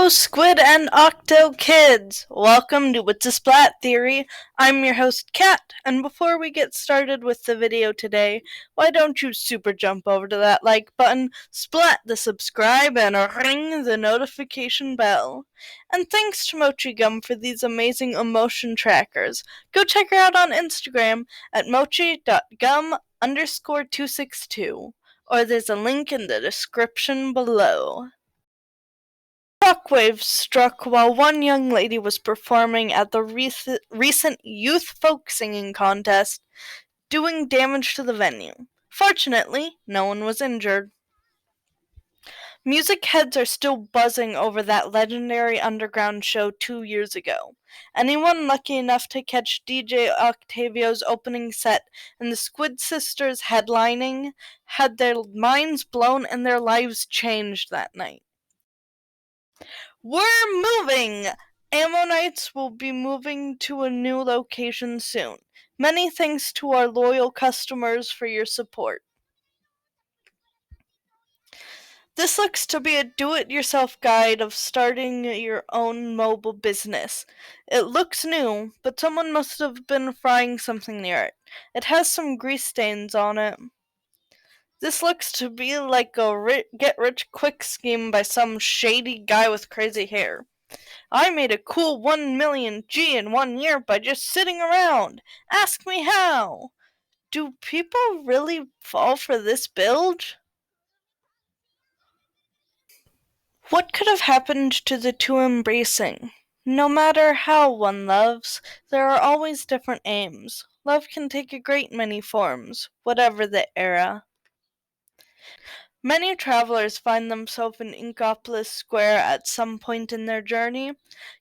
Hello, Squid and Octo Kids! Welcome to What's a Splat Theory. I'm your host, Kat, and before we get started with the video today, why don't you super jump over to that like button, splat the subscribe, and ring the notification bell. And thanks to Mochi Gum for these amazing emotion trackers. Go check her out on Instagram at mochi.gum_262, or there's a link in the description below. Shockwaves struck while one young lady was performing at the recent youth folk singing contest, doing damage to the venue. Fortunately, no one was injured. Music heads are still buzzing over that legendary underground show 2 years ago. Anyone lucky enough to catch DJ Octavio's opening set and the Squid Sisters headlining had their minds blown and their lives changed that night. We're moving! Ammonites will be moving to a new location soon. Many thanks to our loyal customers for your support. This looks to be a do-it-yourself guide of starting your own mobile business. It looks new, but someone must have been frying something near it. It has some grease stains on it. This looks to be like a get-rich-quick scheme by some shady guy with crazy hair. I made a cool 1 million G in 1 year by just sitting around. Ask me how. Do people really fall for this build? What could have happened to the two embracing? No matter how one loves, there are always different aims. Love can take a great many forms, whatever the era. Many travelers find themselves in Inkopolis Square at some point in their journey.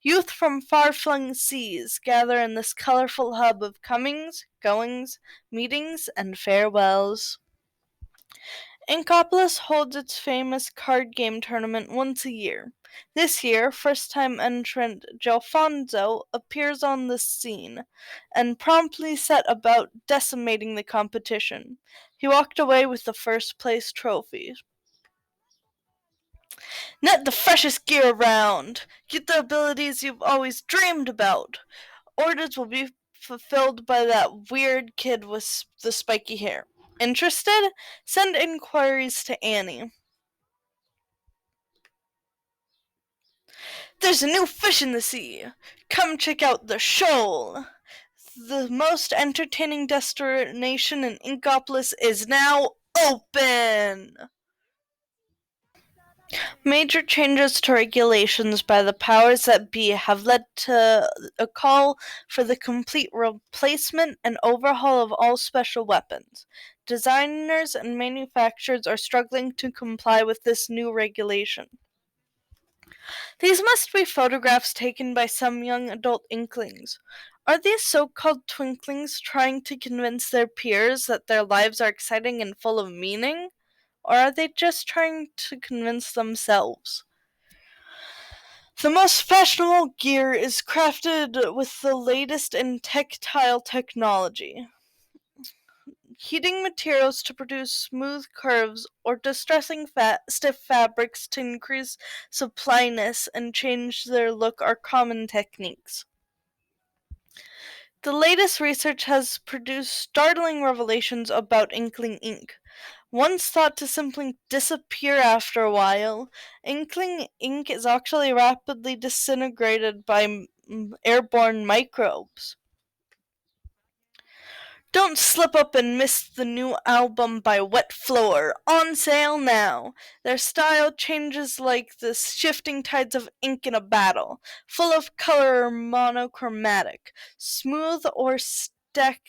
Youth from far-flung seas gather in this colorful hub of comings, goings, meetings, and farewells. Inkopolis holds its famous card game tournament once a year. This year, first-time entrant Gelfonso appears on the scene and promptly set about decimating the competition. He walked away with the first-place trophy. Net the freshest gear around. Get the abilities you've always dreamed about. Orders will be fulfilled by that weird kid with the spiky hair. Interested? Send inquiries to Annie. There's a new fish in the sea. Come check out the shoal. The most entertaining destination in Inkopolis is now open. Major changes to regulations by the powers that be have led to a call for the complete replacement and overhaul of all special weapons. Designers and manufacturers are struggling to comply with this new regulation. These must be photographs taken by some young adult inklings. Are these so-called twinklings trying to convince their peers that their lives are exciting and full of meaning? Or are they just trying to convince themselves? The most fashionable gear is crafted with the latest in tactile technology. Heating materials to produce smooth curves or distressing stiff fabrics to increase suppliness and change their look are common techniques. The latest research has produced startling revelations about inkling ink. Once thought to simply disappear after a while, inkling ink is actually rapidly disintegrated by airborne microbes. Don't slip up and miss the new album by Wet Floor, on sale now. Their style changes like the shifting tides of ink in a battle, full of color or monochromatic, smooth or staccato,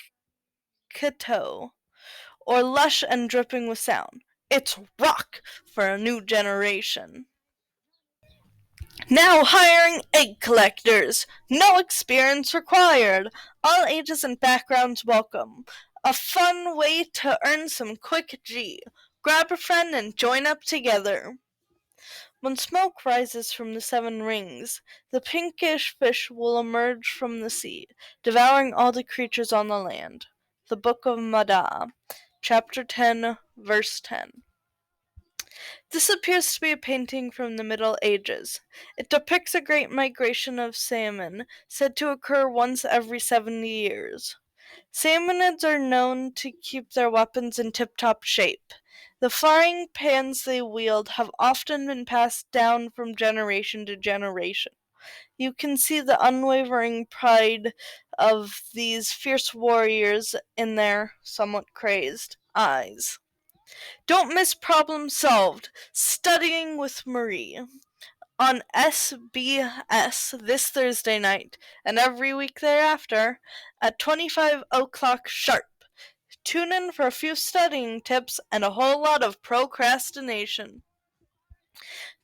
or lush and dripping with sound. It's rock for a new generation. Now hiring egg collectors. No experience required. All ages and backgrounds welcome. A fun way to earn some quick G. Grab a friend and join up together. When smoke rises from the seven rings, the pinkish fish will emerge from the sea, devouring all the creatures on the land. The Book of Mada, Chapter 10, Verse 10. This appears to be a painting from the Middle Ages. It depicts a great migration of salmon, said to occur once every 70 years. Salmonids are known to keep their weapons in tip-top shape. The frying pans they wield have often been passed down from generation to generation. You can see the unwavering pride of these fierce warriors in their somewhat crazed eyes. Don't miss Problem Solved, Studying with Marie, on SBS this Thursday night, and every week thereafter, at 25 o'clock sharp. Tune in for a few studying tips and a whole lot of procrastination.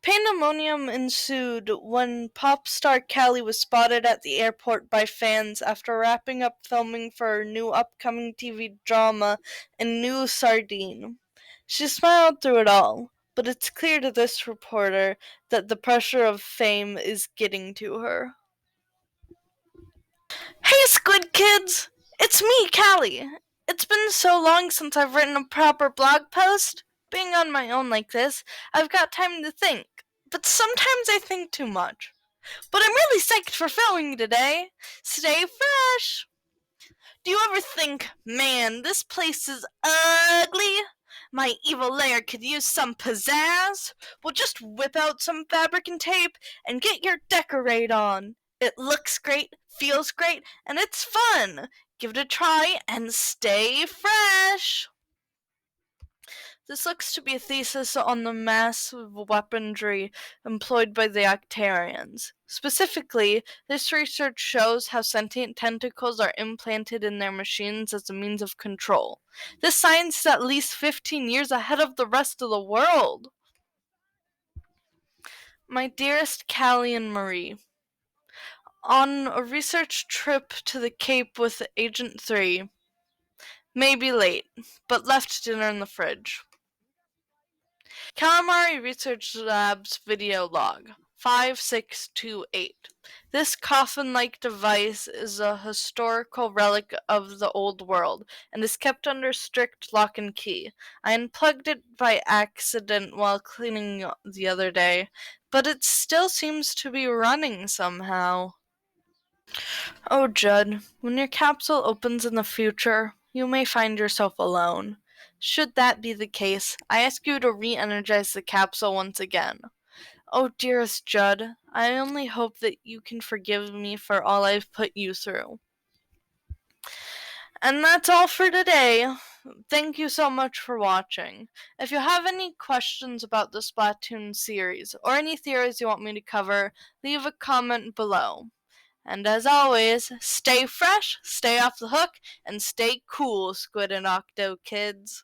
Pandemonium ensued when pop star Callie was spotted at the airport by fans after wrapping up filming for her new upcoming TV drama, A New Sardine. She smiled through it all, but it's clear to this reporter that the pressure of fame is getting to her. Hey, Squid Kids! It's me, Callie. It's been so long since I've written a proper blog post. Being on my own like this, I've got time to think. But sometimes I think too much. But I'm really psyched for filming today. Stay fresh! Do you ever think, man, this place is ugly? My evil lair could use some pizzazz? Well, just whip out some fabric and tape and get your decorate on. It looks great, feels great, and it's fun. Give it a try and stay fresh. This looks to be a thesis on the massive weaponry employed by the Octarians. Specifically, this research shows how sentient tentacles are implanted in their machines as a means of control. This science is at least 15 years ahead of the rest of the world. My dearest Callie and Marie, on a research trip to the Cape with Agent 3, maybe late, but left dinner in the fridge. Calamari Research Lab's video log 5628. This coffin-like device is a historical relic of the old world and is kept under strict lock and key. I unplugged it by accident while cleaning the other day, but it still seems to be running somehow. Oh, Judd, when your capsule opens in the future, you may find yourself alone. Should that be the case, I ask you to re-energize the capsule once again. Oh, dearest Judd, I only hope that you can forgive me for all I've put you through. And that's all for today. Thank you so much for watching. If you have any questions about the Splatoon series, or any theories you want me to cover, leave a comment below. And as always, stay fresh, stay off the hook, and stay cool, Squid and Octo kids.